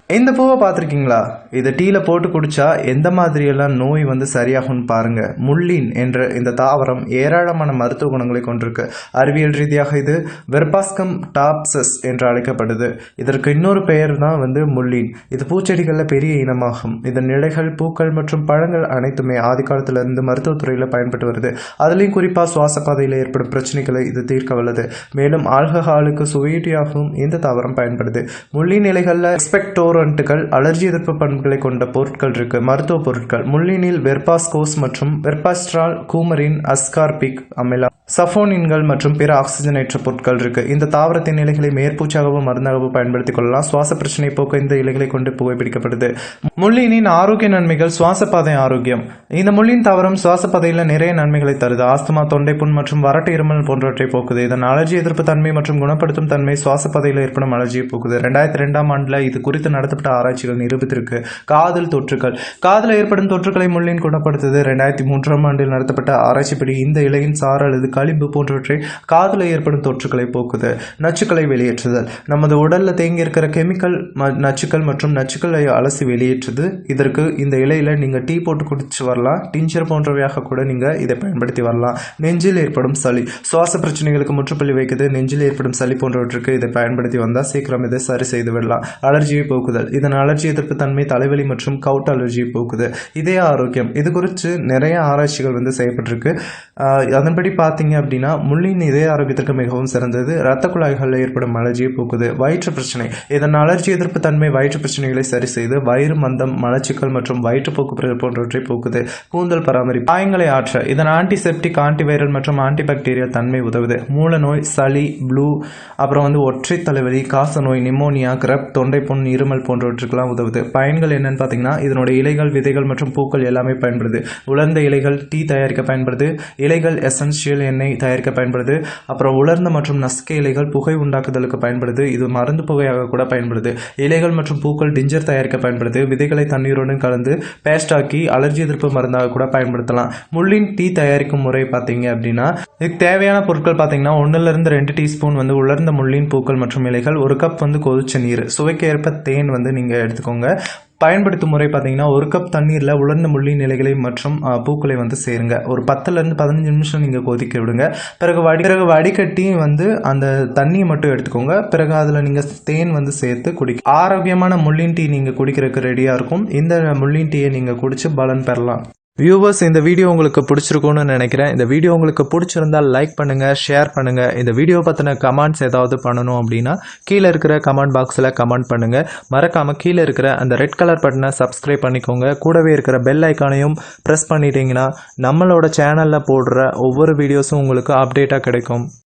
இந்த பூவை பார்த்துருக்கீங்களா? இதை டீல போட்டு குடிச்சா எந்த மாதிரியெல்லாம் நோய் வந்து சரியாகும்னு பாருங்க. முள்ளின் என்ற இந்த தாவரம் ஏராளமான மருத்துவ குணங்களை கொண்டிருக்கு. அறிவியல் ரீதியாக இது வெர்பாஸ்கம் டாப்சஸ் என்று அழைக்கப்படுது. இதற்கு இன்னொரு பெயர் தான் வந்து முள்ளின். இது பூச்செடிகளில் பெரிய இனமாகும். இதன் இலைகள், பூக்கள் மற்றும் பழங்கள் அனைத்துமே ஆதி காலத்திலிருந்து மருத்துவத்துறையில் பயன்பட்டு வருது. அதுலேயும் குறிப்பாக சுவாச பாதையில் ஏற்படும் பிரச்சனைகளை இது தீர்க்க வல்லது. மேலும் ஆல்கஹாலுக்கு சுவையாகவும் இந்த தாவரம் பயன்படுது. முள்ளின் இலைகளில் எக்ஸ்பெக்டோரண்ட்டுகள், அலர்ஜி எதிர்ப்பு பண்புகளை கொண்ட பொருட்கள் இருக்கு. மருத்துவ பொருட்கள் முள்ளினில் வெர்பாஸ்கோஸ் மற்றும் வெர்பாஸ்ட்ரால், கூமரின், அஸ்கார்பிக் அமிலம், சஃபோனின்கள் மற்றும் பிற ஆக்சிஜனேற்ற பொருட்கள் இருக்கு. இந்த தாவரத்தின் இலைகளை மேற்பூச்சாகவும் மருந்தாகவும் பயன்படுத்திக் கொள்ளலாம். சுவாச பிரச்சனை போக்க இந்த இலைகளை கொண்டு புகைப்பிடிக்கப்படுது. முள்ளினின் ஆரோக்கிய நன்மைகள். சுவாசப்பாதை ஆரோக்கியம். இந்த முள்ளின் தாவரம் சுவாசப்பாதையில் நிறைய நன்மைகளை தருது. ஆஸ்துமா, தொண்டைப்புண் மற்றும் வறட்டு இருமல் போன்றவற்றை போக்குது. இதன் அலர்ஜி எதிர்ப்பு தன்மை மற்றும் குணப்படுத்தும் தன்மை சுவாசப்பாதையில் ஏற்படும் அலர்ஜியை போக்குது. 2002ஆம் ஆண்டுல இது குறித்து நடத்தப்பட்ட ஆராய்ச்சிகள் நிரூபித்திருக்கு. காதல் தொற்றுகள். காதில் ஏற்படும் தொற்றுகளை முள்ளின் குணப்படுத்துது. 2003ஆம் ஆண்டில் நடத்தப்பட்ட ஆராய்ச்சிப்படி இந்த இலையின் சாறு அல்லது களிம்பு போன்றவற்றை காதில் ஏற்படும் தொற்றுகளை போக்குது. நச்சுக்களை வெளியேற்றுதல். நமது உடல்ல தேங்கி இருக்கிற கெமிக்கல், நச்சுக்கள் மற்றும் நச்சுக்களை அலசி வெளியேற்றுது. இதற்கு இந்த இலையில நீங்க டீ போட்டு குடிச்சு வரலாம். டிஞ்சர் போன்றவையாக கூட நீங்க இதை பயன்படுத்தி வரலாம். நெஞ்சில் ஏற்படும் சளி. சுவாச பிரச்சனைகளுக்கு முற்றுப்புள்ளி வைக்குது. நெஞ்சில் ஏற்படும் சளி போன்றவற்றுக்கு இதை பயன்படுத்தி வந்தால் சீக்கிரம் இதை சரி செய்து விடலாம். அலர்ஜியை போக்குதல். இதன் அலர்ஜி எதிர்ப்பு தன்மை தலைவலி மற்றும் கவுட் அலர்ஜியை போக்குது. இதய ஆரோக்கியம். இது குறித்து நிறைய ஆராய்ச்சிகள் வந்து செய்யப்பட்டிருக்கு. அதன்படி பார்த்தீங்க அப்படின்னா முள்ளின் இதய ஆரோக்கியத்திற்கு மிகவும் சிறந்தது. இரத்த குழாய்களில் ஏற்படும் அலர்ஜியை போக்குது. வயிற்று பிரச்சனை. இதன் அலர்ஜி எதிர்ப்பு தன்மை வயிற்று பிரச்சனைகளை சரி செய்து வயிறு மந்தம், மலச்சிக்கல் மற்றும் வயிற்றுப்போக்கு போன்றவற்றை போக்குது. கூந்தல் பராமரிப்பு. காயங்களை ஆற்ற இதன் ஆன்டிசெப்டிக், ஆன்டிவைரல் மற்றும் ஆன்டிபாக்டீரியல் தன்மை உதவுது. மூல நோய், சளி, ப்ளூ, அப்புறம் வந்து ஒற்றை தலைவலி, காச நோய், நிமோனியா, கிரப், தொண்டைப்புண், இருமல் போன்றவற்றுக்கெல்லாம் உதவுது. பயன்கள் என்னன்னு பார்த்தீங்கன்னா இதனுடைய இலைகள், விதைகள் மற்றும் பூக்கள் எல்லாமே பயன்படுது. உலர்ந்த இலைகள் டீ தயாரிக்க பயன்படுது. இலைகள் எசென்சியல் எண்ணெய் தயாரிக்க பயன்படுது. அப்புறம் உலர்ந்த மற்றும் நசுக்க இலைகள் புகை உண்டாக்குதலுக்கு பயன்படுது. இது மருந்து புகையாக கூட பயன்படுது. இலைகள் மற்றும் பூக்கள் டிஞ்சர் தயாரிக்க பயன்படுது. விதைகளை தண்ணீருடன் கலந்து பேஸ்ட் ஆக்கி அலர்ஜி எதிர்ப்பு மருந்தாக கூட பயன்படுத்தலாம். முள்ளின் டீ தயாரிக்கும் முறை பார்த்தீங்க அப்படின்னா இதுக்கு தேவையான பொருட்கள் பார்த்தீங்கன்னா 1-2 டீஸ்பூன் வந்து உலர்ந்த முள்ளின் பூக்கள் மற்றும் இலைகள், 1 கப் வந்து கொதிச்ச நீர், சுவைக்கு ஏற்ப தேன் வந்து நீங்கள் எடுத்துக்கோங்க. பயன்படுத்தும் முறை பார்த்தீங்கன்னா 1 கப் தண்ணீரில் உலர்ந்த முள்ளின் இலைகளை மற்றும் பூக்களை வந்து சேருங்க. ஒரு 10-15 நிமிஷம் நீங்கள் கொதிக்க விடுங்க. பிறகு வடிகட்டி வந்து அந்த தண்ணியை மட்டும் எடுத்துக்கோங்க. பிறகு அதில் நீங்கள் தேன் வந்து சேர்த்து குடிக்க ஆரோக்கியமான முள்ளின் டீ நீங்கள் குடிக்கிறதுக்கு ரெடியாக இருக்கும். இந்த முள்ளின் டீயை நீங்கள் குடிச்சு பலன் பெறலாம். வியூவர்ஸ், இந்த வீடியோ உங்களுக்கு பிடிச்சிருக்கும்னு நினைக்கிறேன். இந்த வீடியோ உங்களுக்கு பிடிச்சிருந்தால் லைக் பண்ணுங்க, ஷேர் பண்ணுங்க. இந்த வீடியோ பற்றின கமெண்ட்ஸ் ஏதாவது பண்ணணும் அப்படின்னா கீழே இருக்கிற கமெண்ட் பாக்ஸில் கமெண்ட் பண்ணுங்க. மறக்காம கீழே இருக்கிற அந்த ரெட் கலர் பட்டனை சப்ஸ்கிரைப் பண்ணிக்கோங்க. கூடவே இருக்கிற பெல் ஐக்கானையும் ப்ரெஸ் பண்ணிட்டீங்கன்னா நம்மளோட சேனலில் போடுற ஒவ்வொரு வீடியோஸும் உங்களுக்கு அப்டேட்டாக கிடைக்கும்.